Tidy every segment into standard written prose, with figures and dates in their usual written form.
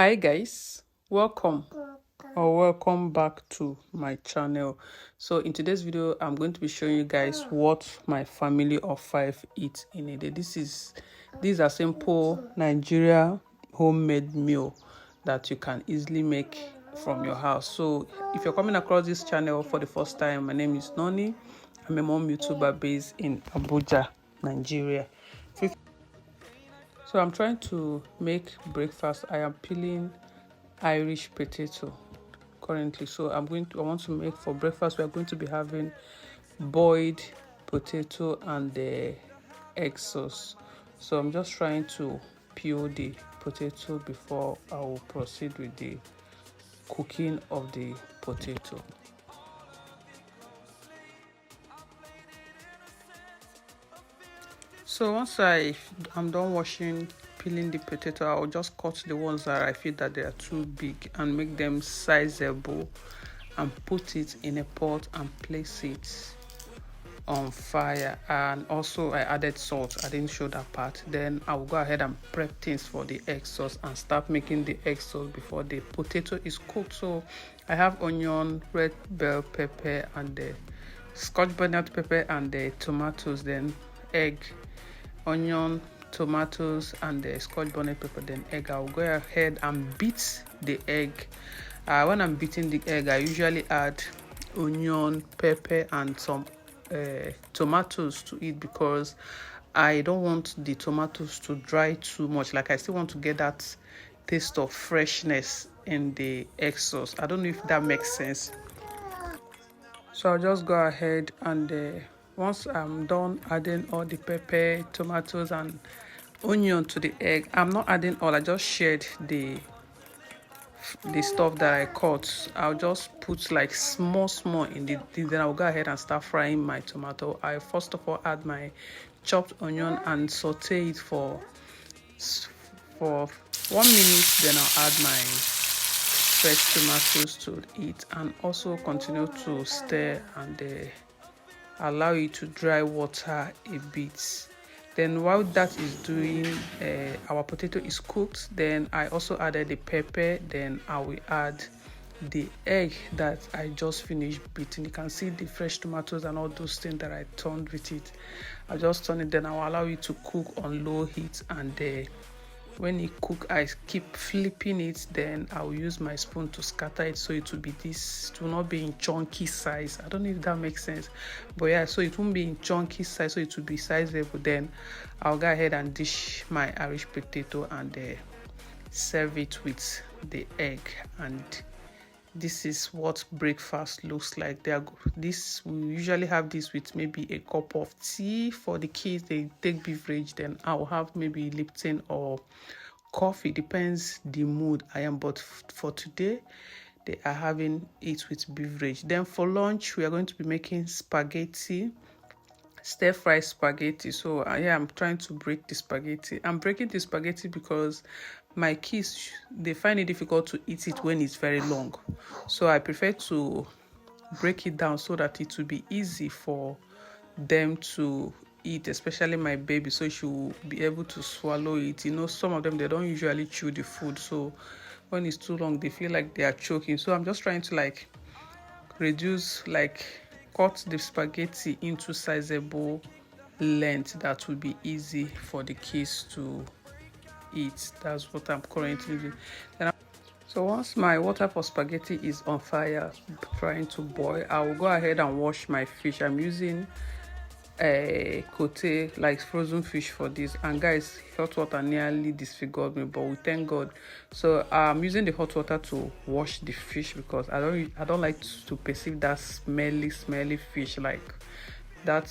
Hi guys, welcome or welcome back to my channel. So in today's video I'm going to be showing you guys what my family of 5 eat in a day. These are simple Nigeria homemade meal that you can easily make from your house. So if you're coming across this channel for the first time, my name is Nonnie. I'm a mom YouTuber based in Abuja, Nigeria. So I'm trying to make breakfast. I am peeling Irish potato currently. So I want to make for breakfast. We are going to be having boiled potato and the egg sauce. So I'm just trying to peel the potato before I will proceed with the cooking of the potato. So once I'm done peeling the potato, I'll just cut the ones that I feel that they are too big and make them sizable and put it in a pot and place it on fire. And also I added salt. I didn't show that part. Then I will go ahead and prep things for the egg sauce and start making the egg sauce before the potato is cooked. So I have onion, red bell pepper, and the scotch bonnet pepper and the tomatoes, then egg, onion, tomatoes, and the scotch bonnet pepper, then egg. I'll go ahead and beat the egg. When I'm beating the egg, I usually add onion, pepper, and some tomatoes to it because I don't want the tomatoes to dry too much. Like I still want to get that taste of freshness in the egg sauce. I don't know if that makes sense. So I'll just go ahead and once I'm done adding all the pepper, tomatoes, and onion to the egg, I'm not adding all. I just shared the stuff that I cut. I'll just put like small in the then I'll go ahead and start frying my tomato. I first of all add my chopped onion and saute it for 1 minute. Then I'll add my fresh tomatoes to it and also continue to stir and allow it to dry water a bit. Then while that is doing, our potato is cooked. Then I also added the pepper. Then I will add the egg that I just finished beating. You can see the fresh tomatoes and all those things that I turned with it. I just turn it. Then I'll allow it to cook on low heat, and when it cook, I keep flipping it. Then I'll use my spoon to scatter it so it will be it will not be in chunky size. I don't know if that makes sense, but yeah, so it won't be in chunky size, so it will be sizable. Then I'll go ahead and dish my Irish potato and serve it with the egg. And this is what breakfast looks like. We usually have this with maybe a cup of tea. For the kids, they take beverage. Then I'll have maybe Lipton or coffee, depends the mood I am. But for today, they are having it with beverage. Then for lunch, we are going to be making spaghetti, stir-fry spaghetti. So yeah, I'm trying to break the spaghetti. I'm breaking the spaghetti because my kids, they find it difficult to eat it when it's very long. So I prefer to break it down so that it will be easy for them to eat, especially my baby, so she will be able to swallow it. You know, some of them, they don't usually chew the food, so when it's too long, they feel like they are choking. So I'm just trying to cut the spaghetti into sizable length that will be easy for the kids to eat. That's what I'm currently doing. So once my water for spaghetti is on fire, trying to boil, I will go ahead and wash my fish. I'm using a cote, like frozen fish, for this. And guys, hot water nearly disfigured me, but we thank God. So I'm using the hot water to wash the fish because I don't like to perceive that smelly fish, like that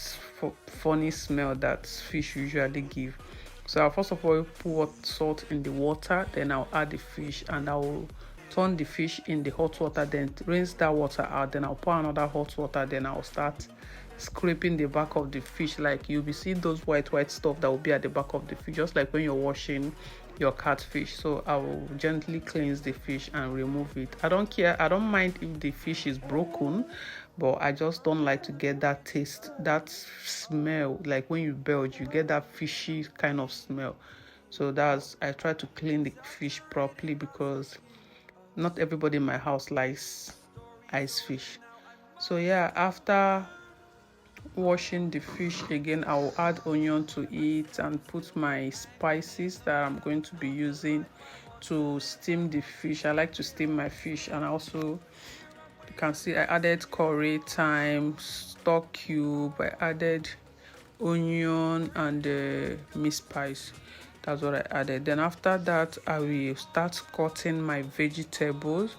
funny smell that fish usually give. So I'll first of all put salt in the water, then I'll add the fish and I'll turn the fish in the hot water, then rinse that water out. Then I'll pour another hot water, then I'll start scraping the back of the fish. Like you'll be seeing those white stuff that will be at the back of the fish, just like when you're washing your catfish. So I will gently cleanse the fish and remove it. I don't care, I don't mind if the fish is broken, but I just don't like to get that taste, that smell. Like when you belch, you get that fishy kind of smell. So I try to clean the fish properly because not everybody in my house likes ice fish. So yeah, after washing the fish again, I will add onion to it and put my spices that I'm going to be using to steam the fish. I like to steam my fish, and also you can see I added curry, thyme, stock cube, I added onion and meat spice. That's what I added. Then after that, I will start cutting my vegetables.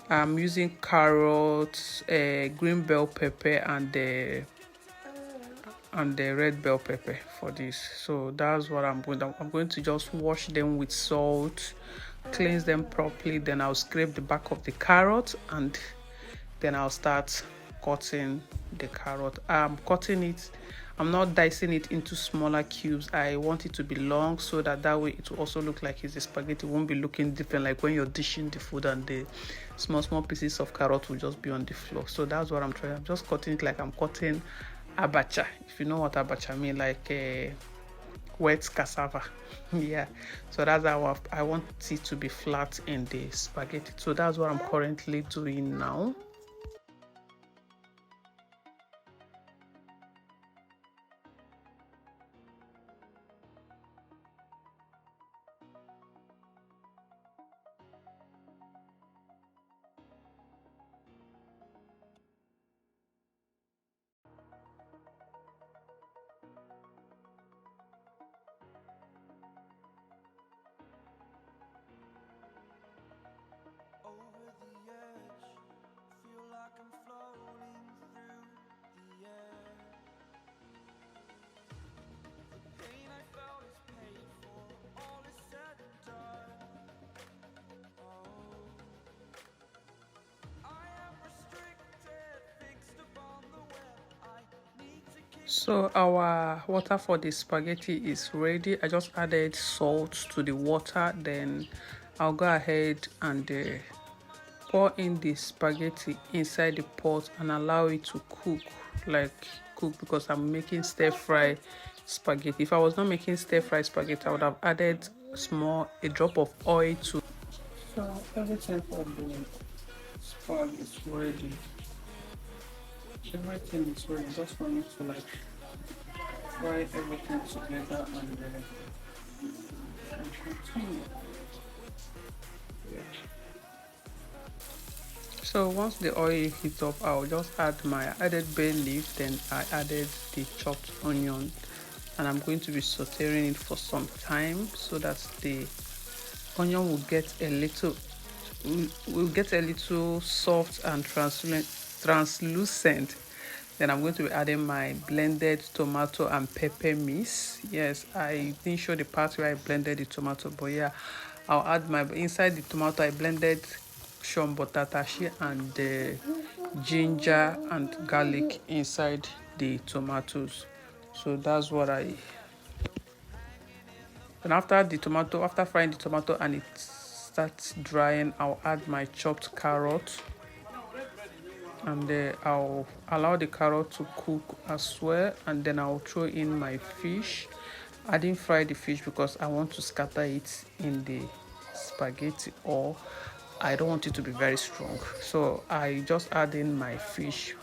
I'm using carrots, green bell pepper, and the red bell pepper for this. So that's what I'm going to just wash them with salt, cleanse them properly, then I'll scrape the back of the carrot, and then I'll start cutting the carrot. I'm cutting it, I'm not dicing it into smaller cubes. I want it to be long so that way it will also look like it's a spaghetti. It won't be looking different like when you're dishing the food and the small pieces of carrot will just be on the floor. So that's what I'm trying. I'm just cutting it like I'm cutting abacha, if you know what abacha mean, like wet cassava. Yeah, so that's how I want it to be flat in the spaghetti. So that's what I'm currently doing now. So our water for the spaghetti is ready. I just added salt to the water, then I'll go ahead and pour in the spaghetti inside the pot and allow it to cook, because I'm making stir-fry spaghetti. If I was not making stir-fry spaghetti, I would have added a drop of oil to. So everything for the spag is ready. Everything is ready, just for me to fry everything together and continue. Yeah. So once the oil heats up, I'll just add my added bay leaf, then I added the chopped onion, and I'm going to be sauteing it for some time so that the onion will get a little soft and translucent. Then I'm going to be adding my blended tomato and pepper mix. Yes, I didn't show the part where I blended the tomato, but yeah, I'll add inside the tomato I blended shombotatashi and ginger and garlic inside the tomatoes. So that's what and after frying the tomato and it starts drying, I'll add my chopped carrot, and I'll allow the carrot to cook as well, and then I'll throw in my fish. I didn't fry the fish because I want to scatter it in the spaghetti, or I don't want it to be very strong, so I just add in my fish.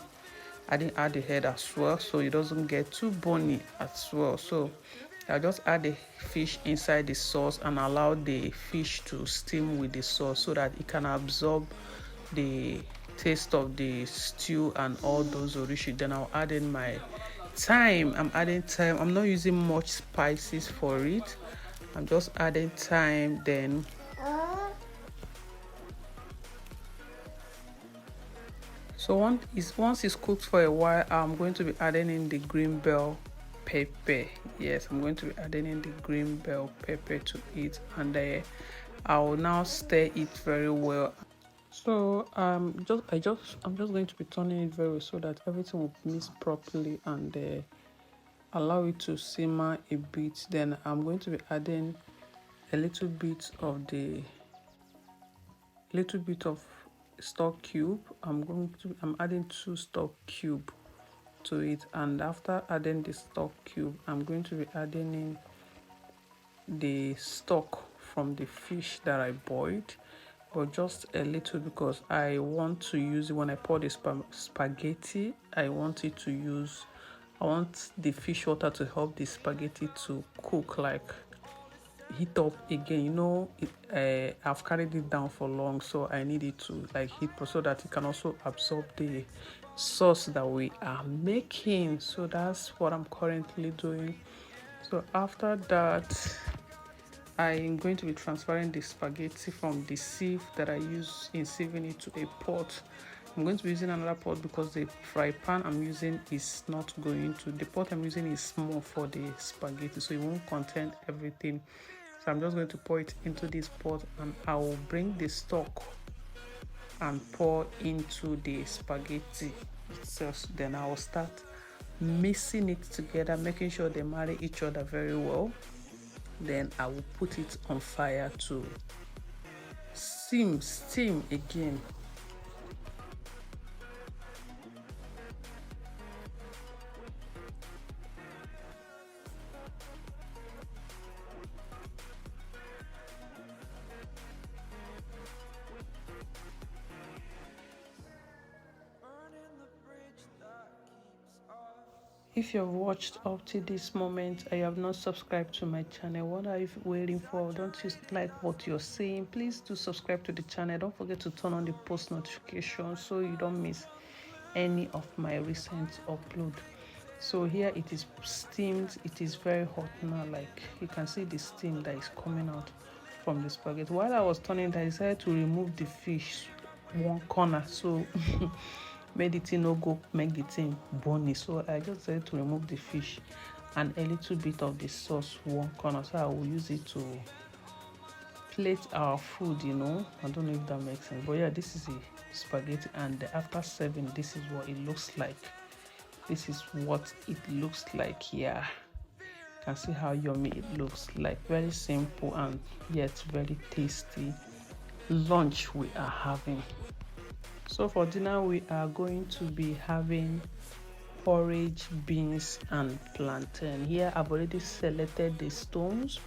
I didn't add the head as well, so it doesn't get too bony as well. So I just add the fish inside the sauce and allow the fish to steam with the sauce so that it can absorb the taste of the stew and all those orishi. Then I'll add in my thyme. I'm adding thyme. I'm not using much spices for it. I'm just adding thyme. Then so once it's cooked for a while, I'm going to be adding in the green bell pepper. Yes, I'm going to be adding in the green bell pepper to it, and I'll now stir it very well. So I'm just going to be turning it very well so that everything will mix properly, and allow it to simmer a bit. Then I'm going to be adding a little bit of stock cube. I'm adding 2 stock cube to it, and after adding the stock cube, I'm going to be adding in the stock from the fish that I boiled, but just a little because I want to use it when I pour the spaghetti. I want the fish water to help the spaghetti to cook, like heat up again. You know, I've carried it down for long, so I need it to like heat so that it can also absorb the sauce that we are making. So that's what I'm currently doing. So after that, I'm going to be transferring the spaghetti from the sieve that I use in sieving it to a pot. I'm going to be using another pot because the fry pan I'm using is not going to, the pot I'm using is small for the spaghetti, so it won't contain everything. So I'm just going to pour it into this pot, and I will bring the stock and pour into the spaghetti itself. Then I will start mixing it together, making sure they marry each other very well. Then I will put it on fire to steam again. If you've watched up to this moment and you have not subscribed to my channel, what are you waiting for? Don't you like what you're seeing? Please do subscribe to the channel. Don't forget to turn on the post notifications so you don't miss any of my recent upload. So here it is steamed. It is very hot now, like you can see the steam that is coming out from the spaghetti. While I was turning, I decided to remove the fish one corner, so made the thing no go make the thing bony. So I just decided to remove the fish and a little bit of the sauce one corner, so I will use it to plate our food, you know. I don't know if that makes sense, but yeah, this is a spaghetti, and after serving, this is what it looks like. This is what it looks like here. You can see how yummy it looks like. Very simple and yet very tasty lunch we are having. So for dinner, we are going to be having porridge, beans and plantain. Here I've already selected the stones.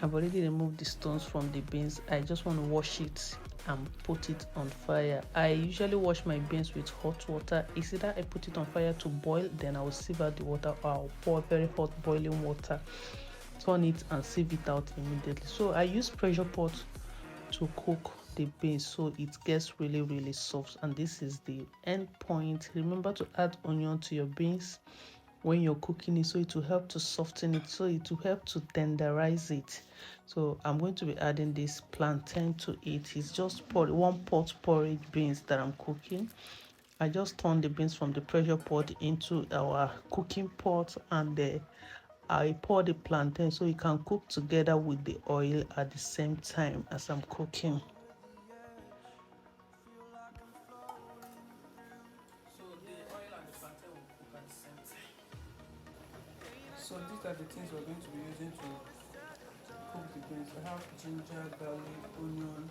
I've already removed the stones from the beans. I just want to wash it and put it on fire. I usually wash my beans with hot water. It's either I put it on fire to boil, then I will sieve out the water, or I'll pour very hot boiling water, turn it and sieve it out immediately. So I use pressure pot to cook the beans so it gets really soft, and this is the end point. Remember to add onion to your beans when you're cooking it, so it will help to soften it, so it will help to tenderize it. So I'm going to be adding this plantain to it. It's just one pot porridge beans that I'm cooking. I just turned the beans from the pressure pot into our cooking pot, and I pour the plantain so it can cook together with the oil at the same time as I'm cooking. So these are the things we're going to be using to cook the beans. I have ginger, garlic, onion,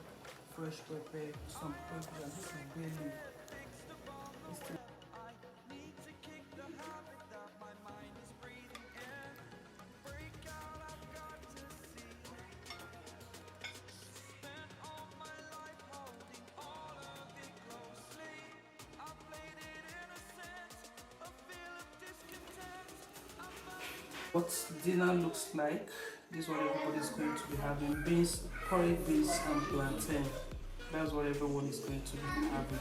fresh pepper, some pepper, and this is bay leaf. What dinner looks like. This is what everybody's going to be having: beans, porridge, beans and plantain. That's what everyone is going to be having.